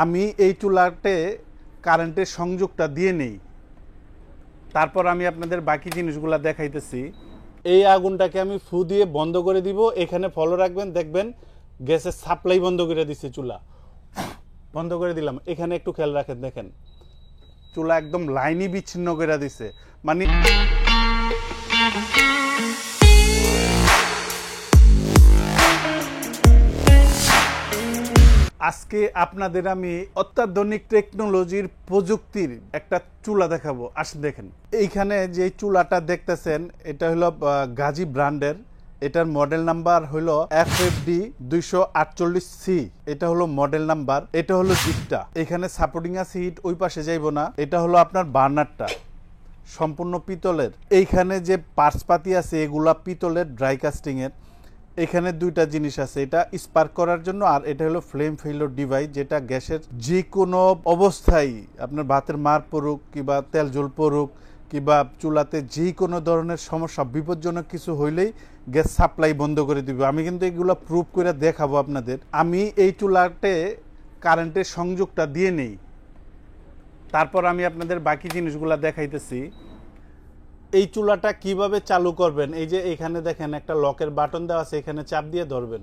আমি এই চুলাতে কারেন্টের সংযোগটা দিয়ে নেই, তারপর আমি আপনাদের বাকি জিনিসগুলো দেখাইতেছি। এই আগুনটাকে আমি ফু দিয়ে বন্ধ করে দিব। এখানে ফলো রাখবেন, দেখবেন গ্যাসের সাপ্লাই বন্ধ করে দিচ্ছে, চুলা বন্ধ করে দিলাম। এখানে একটু খেয়াল রাখেন, দেখেন চুলা একদম লাইনই বিচ্ছিন্ন করে দিছে। মানে আজকে আপনাদের আমি অত্যাধুনিক টেকনোলজির প্রযুক্তির একটা চুলা দেখাবো। আসেন দেখেন, এইখানে যে চুলাটা দেখতেছেন এটা হলো গাজী ব্র্যান্ডের। এটার মডেল নাম্বার হলো FFD 248C। এটা হলো মডেল নাম্বার। এটা হলো জিপটা, এখানে সাপোর্টিং আছে হিট, ওই পাশে যাইবো না। এটা হলো আপনার বার্নারটা, সম্পূর্ণ পিতলের। এইখানে যে পার্টসপাতি আছে এগুলা পিতলের, ড্রাই কাস্টিং এর। এখানে দুইটা জিনিস আছে, এটা স্পার্ক করার জন্য, আর এটা হলো ফ্লেম ফেইলর ডিভাইস, যেটা গ্যাসের যে কোনো অবস্থায় আপনার ভাতের মার পড়ুক কিংবা তেল জল পড়ুক কিংবা চুলাতে যে কোনো ধরনের সমস্যা বিপজ্জনক কিছু হইলেই গ্যাস সাপ্লাই বন্ধ করে দিবে। আমি কিন্তু এগুলো প্রুফ করে দেখাবো আপনাদের। আমি এই চুলাতে কারেন্টের সংযোগটা দিয়ে নেই, তারপর আমি আপনাদের বাকি জিনিসগুলো দেখাইতেছি। এই চুলাটা কিভাবে চালু করবেন, এই যে এখানে দেখেন একটা লকের বাটন দেওয়া আছে, এখানে চাপ দিয়ে ধরবেন।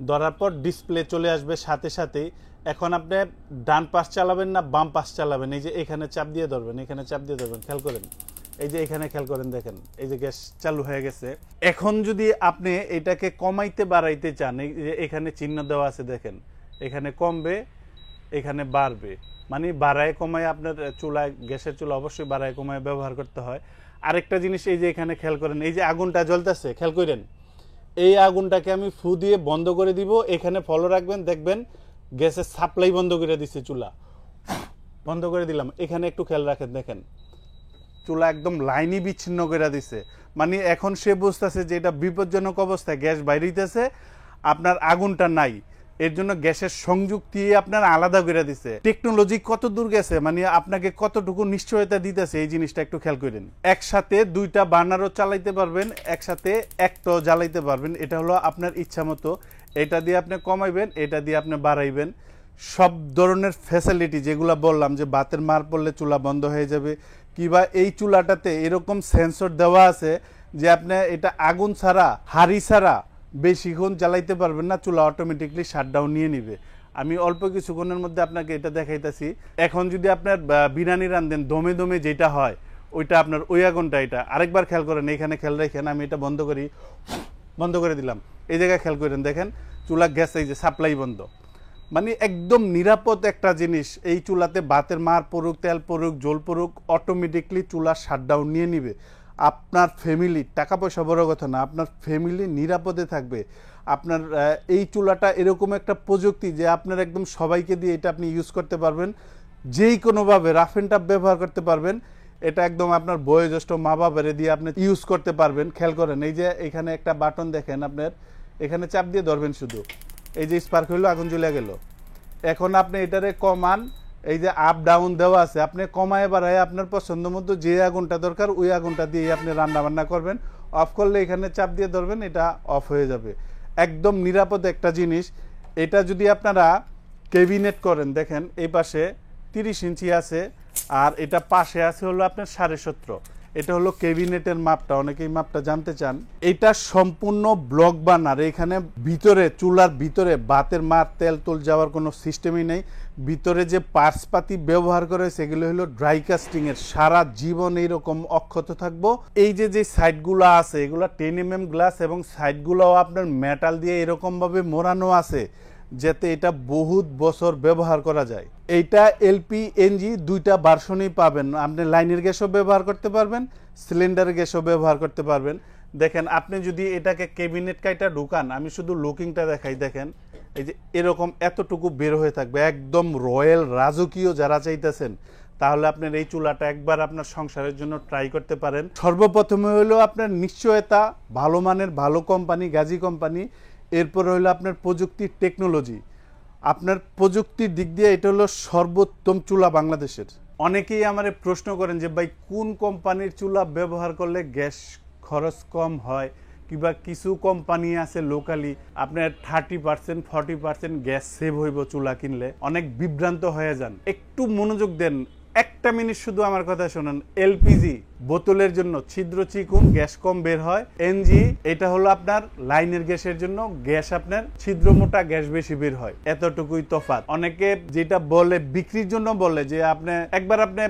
ধরার পর ডিসপ্লে চলে আসবে সাথে সাথেই। এখন আপনি ডান পাশ চালাবেন না বাম পাশ চালাবেন, এই যে এখানে চাপ দিয়ে ধরবেন, এখানে চাপ দিয়ে ধরবেন। খেয়াল করেন, এই যে এখানে খেয়াল করেন, দেখেন এই যে গ্যাস চালু হয়ে গেছে। এখন যদি আপনি এটাকে কমাইতে বাড়াইতে চান, এই যে এখানে চিহ্ন দেওয়া আছে দেখেন, এখানে কমবে এখানে বাড়বে। মানে বাড়ায় কমায় আপনার চুলায়, গ্যাসের চুলা অবশ্যই বাড়ায় কমায় ব্যবহার করতে হয়। আরেকটা জিনিস, এই যে এখানে খেয়াল করেন, এই যে আগুনটা জ্বলতেছে, খেয়াল করেন এই আগুনটাকে আমি ফু দিয়ে বন্ধ করে দিব। এখানে ফলো রাখবেন, দেখবেন গ্যাসের সাপ্লাই বন্ধ করে দিচ্ছে, চুলা বন্ধ করে দিলাম। এখানে একটু খেয়াল রাখেন, দেখেন চুলা একদম লাইনই বিচ্ছিন্ন করে দিছে। মানে এখন সে বুঝতেছে যে এটা বিপজ্জনক অবস্থায়, গ্যাস বাইরেছে, আপনার আগুনটা নাই, এর জন্য গ্যাসের সংযোগ দিয়ে আপনার আলাদা করে দিছে। টেকনোলজি কত দূর গেছে, মানে আপনাকে কতটুকু নিশ্চয়তা দিতেছে, এই জিনিসটা একটু খেয়াল করেন। একসাথে দুইটা বার্নারও চালাইতে পারবেন, একসাথে একটাও জ্বালাইতে পারবেন। এটা হলো আপনার ইচ্ছা মতো, এটা দিয়ে আপনি কমাইবেন, এটা দিয়ে আপনি বাড়াইবেন। সব ধরনের ফ্যাসিলিটি যেগুলো বললাম, যে বাতের মার পড়লে চুলা বন্ধ হয়ে যাবে, কিংবা এই চুলাটাতে এরকম সেন্সর দেওয়া আছে যে আপনি এটা আগুন ছাড়া, হাড়ি ছাড়া বেশিক্ষণ জ্বালাইতে পারবেন না, চুলা অটোমেটিকলি শাটডাউন নিয়ে নিবে। আমি অল্প কিছুক্ষণের মধ্যে আপনাকে এটা দেখাইতেছি। এখন যদি আপনার বিরিয়ানি রান্ধেন দমে দমে যেটা হয়, ওইটা আপনার ওই আগুনটা। এটা আরেকবার খেয়াল করেন, এখানে খেয়াল রাখেন, আমি এটা বন্ধ করি, বন্ধ করে দিলাম। এই জায়গায় খেয়াল করেন, দেখেন চুলা গ্যাস, এই যে সাপ্লাই বন্ধ। মানে একদম নিরাপদ একটা জিনিস। এই চুলাতে ভাতের মার পড়ুক, তেল পড়ুক, জল পড়ুক, অটোমেটিকলি চুলা শাটডাউন নিয়ে নিবে। আপনার ফ্যামিলি, টাকা পয়সা বড় কথা না, আপনার ফ্যামিলি নিরাপদে থাকবে। আপনার এই চুলাটা এরকম একটা প্রযুক্তি যে আপনার একদম সবাইকে দিয়ে এটা আপনি ইউজ করতে পারবেন, যেই কোনোভাবে রাফ অ্যান্ড টাফ ব্যবহার করতে পারবেন। এটা একদম আপনার বয়োজ্যেষ্ঠ মা বাবারে দিয়ে আপনি ইউজ করতে পারবেন। খেয়াল করেন, এই যে এখানে একটা বাটন দেখেন, আপনার এখানে চাপ দিয়ে ধরবেন শুধু, এই যে স্পার্ক হইলো, আগুন জ্বলে গেল। এখন আপনি এটারে কমান, এই যে আপ ডাউন দেওয়া আছে, আপনি কমায় বাড়ায় আপনার পছন্দ মতো যে আগুনটা দরকার ওই আগুনটা দিয়ে আপনি রান্না বান্না করবেন। অফ করলে এখানে চাপ দিয়ে ধরবেন, এটা অফ হয়ে যাবে। একদম নিরাপদ একটা জিনিস। এটা যদি আপনারা ক্যাবিনেট করেন, দেখেন এই পাশে 30 ইঞ্চি আছে, আর এটা পাশে আছে হলো আপনার 17.5। এটা হলো ক্যাবিনেটের মাপটা, অনেকেই মাপটা জানতে চান। এটা সম্পূর্ণ ব্লক বার্নার। এখানে ভিতরে, চুলার ভিতরে ভাতের মার তেল তোল যাওয়ার কোনো সিস্টেমই নেই। ভিতরে যে পার্টসপাতি ব্যবহার করে সেগুলো হলো ড্রাই কাস্টিং এর, সারা জীবন এইরকম অক্ষত থাকবো। এই যে যে সাইডগুলো আছে এগুলো 10mm গ্লাস, এবং সাইডগুলোও আপনার মেটাল দিয়ে এরকম ভাবে মোড়ানো আছে যাতে এটা বহুত বছর ব্যবহার করা যায়। এইটা LPNG দুইটা ভার্সনই পাবেন। আপনি লাইনের গ্যাসও ব্যবহার করতে পারবেন, সিলিন্ডার গ্যাসও ব্যবহার করতে পারবেন। দেখেন, আপনি যদি এটাকে ক্যাবিনেট কাইটা ঢুকান, আমি শুধু লুকিংটা দেখাই, দেখেন এই যে এরকম এতটুকু বের হয়ে থাকবে, একদম রয়্যাল রাজকীয় যারা চাইতেছেন, তাহলে আপনার এই চুলাটা একবার আপনার সংসারের জন্য ট্রাই করতে পারেন। সর্বপ্রথমে হলো আপনার নিশ্চয়তা, ভালো মানের, ভালো কোম্পানি, গাজী কোম্পানি। এরপর হলো আপনার প্রযুক্তির টেকনোলজি। আপনার প্রযুক্তির দিক দিয়ে এটা হলো সর্বোত্তম চুলা বাংলাদেশের। অনেকেই আমারে প্রশ্ন করেন যে ভাই কোন কোম্পানির চুলা ব্যবহার করলে গ্যাস খরচ কম হয় কিংবা কিছু কোম্পানি আছে লোকালি আপনার 30% 40% গ্যাস সেভ হইব চুলা কিনলে, অনেক বিভ্রান্ত হয়ে যান। একটু মনোযোগ দেন, একটা মিনিট শুধু আমার কথা শোনেন। এলপিজি বোতলের জন্য ছিদ্র চিকুন, গ্যাস কম বের হয়। এনজি এটা হলো আপনার লাইনের গ্যাসের জন্য, গ্যাস আপনার ছিদ্র মোটা, গ্যাস বেশি বের হয়, এতটুকুই তফাৎ। অনেকে যেটা বলে বিক্রির জন্য বলে যে আপনি একবার আপনি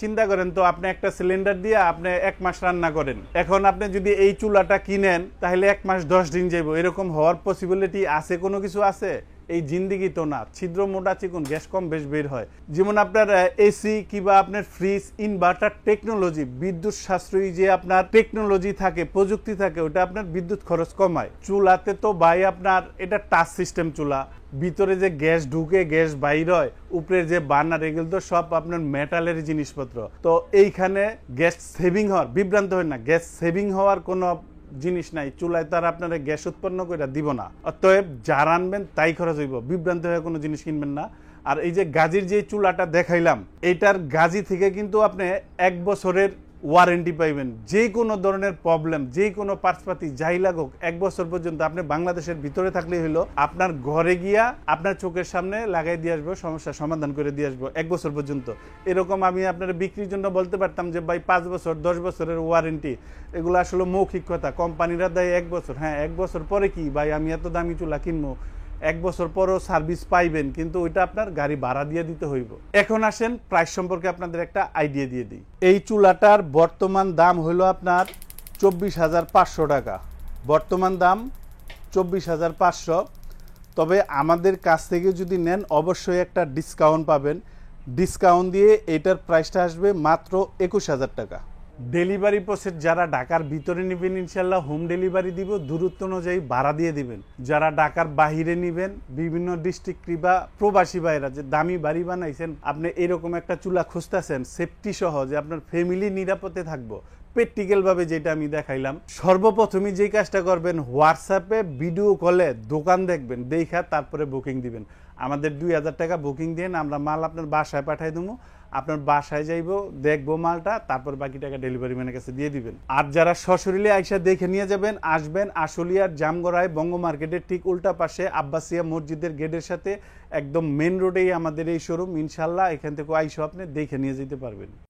চিন্তা করেন তো, আপনি একটা সিলিন্ডার দিয়ে আপনি 1 মাস রান্না করেন, এখন আপনি যদি এই চুলাটা কিনেন তাহলে 1 মাস 10 দিন যাইব, এরকম হওয়ার পসিবিলিটি আছে? কোনো কিছু আছে? এই জিন্দিগি তো না। ছিদ্র মোটা চিকুন, গ্যাস কম বেশ বের হয়। যেমন আপনার এসি কিংবা আপনার ফ্রিজ, ইনভার্টার টেকনোলজি, বিদ্যুৎ সাশ্রয়ী যে আপনার টেকনোলজি থাকে, প্রযুক্তি থাকে, ওটা আপনার বিদ্যুৎ খরচ কমায়। চুলাতে তো ভাই আপনার এটা টাচ সিস্টেম চুলা, ভিতরে যে গ্যাস ঢুকে গ্যাস বাইর হয়, উপরের যে বার্নার, এগুলো তো সব আপনার মেটালের জিনিসপত্র। তো এইখানে গ্যাস সেভিং হওয়ার, বিভ্রান্ত হয় না, গ্যাস সেভিং হওয়ার কোনো জিনিস নাই। চুলায় তার আপনারা গ্যাস উৎপন্ন করে দিব না, অতএব যা রানবেন তাই খরচ হইব, বিভ্রান্ত হয়ে কোনো জিনিস কিনবেন না। আর এই যে গাজির যে চুলাটা দেখাইলাম, এইটার গাজি থেকে কিন্তু আপনি 1 বছরের ওয়ারেন্টি পাইবেন। যে কোনো ধরনের প্রবলেম, যে কোনো পার্টসপাতি যাই লাগুক, 1 বছর পর্যন্ত আপনি বাংলাদেশের ভিতরে থাকলেই হলো, আপনার ঘরে গিয়া আপনার চোখের সামনে লাগাই দিয়ে আসবো, সমস্যার সমাধান করে দিয়ে আসবো 1 বছর পর্যন্ত। এরকম আমি আপনার বিক্রির জন্য বলতে পারতাম যে ভাই 5 বছর 10 বছরের ওয়ারেন্টি, এগুলো আসলে মৌখিক কথা। কোম্পানিরা দেয় 1 বছর, হ্যাঁ 1 বছর পরে কি ভাই আমি এত দামি চুলা কিনবো? 1 বছর পরও সার্ভিস পাইবেন, কিন্তু ওইটা আপনার গাড়ি ভাড়া দিয়ে দিতে হইব। এখন আসেন প্রাইস সম্পর্কে আপনাদের একটা আইডিয়া দিয়ে দিই। এই চুলাটার বর্তমান দাম হলো আপনার 24,500 টাকা। বর্তমান দাম 24,500। তবে আমাদের কাছ থেকে যদি নেন অবশ্যই একটা ডিসকাউন্ট পাবেন। ডিসকাউন্ট দিয়ে এটার প্রাইসটা আসবে মাত্র 21,000 টাকা। ডেলিভারি প্রসেস যারা ঢাকার ভিতরে নেবেন ইনশাল্লাহ হোম ডেলিভারি দিব, দূরত্ব অনুযায়ী ভাড়া দিয়ে দিবেন। যারা ঢাকার বাহিরে নেবেন, বিভিন্ন ডিস্ট্রিক্ট বা প্রবাসী ভাইরা যে দামি বাড়ি বানাইছেন, আপনি এরকম একটা চুলা খুঁজতেছেন সেফটি সহ, যে আপনার ফ্যামিলি নিরাপদে থাকবো, প্র্যাকটিক্যাল ভাবে যেটা আমি দেখাইলাম, সর্বপ্রথমে যে কাজটা করবেন, হোয়াটসঅ্যাপে ভিডিও কলে দোকান দেখবেন, দেখা তারপরে বুকিং দিবেন। আমাদের 2,000 টাকা বুকিং দেন, আমরা মাল আপনার বাসায় পাঠাই দেবো, আপনার বাসায় যাইব, দেখবো মালটা, তারপর বাকি টাকা ডেলিভারি ম্যানের কাছে দিয়ে দিবেন। আর যারা সশরীরে আইসা দেখে নিয়ে যাবেন, আসবেন আশুলিয়ার জামগড়ায় বঙ্গ মার্কেটের ঠিক উল্টা পাশে আব্বাসিয়া মসজিদের গেটের সাথে একদম মেন রোডেই আমাদের এই শোরুম। ইনশাল্লাহ এখান থেকে আইসা আপনি দেখে নিয়ে যেতে পারবেন।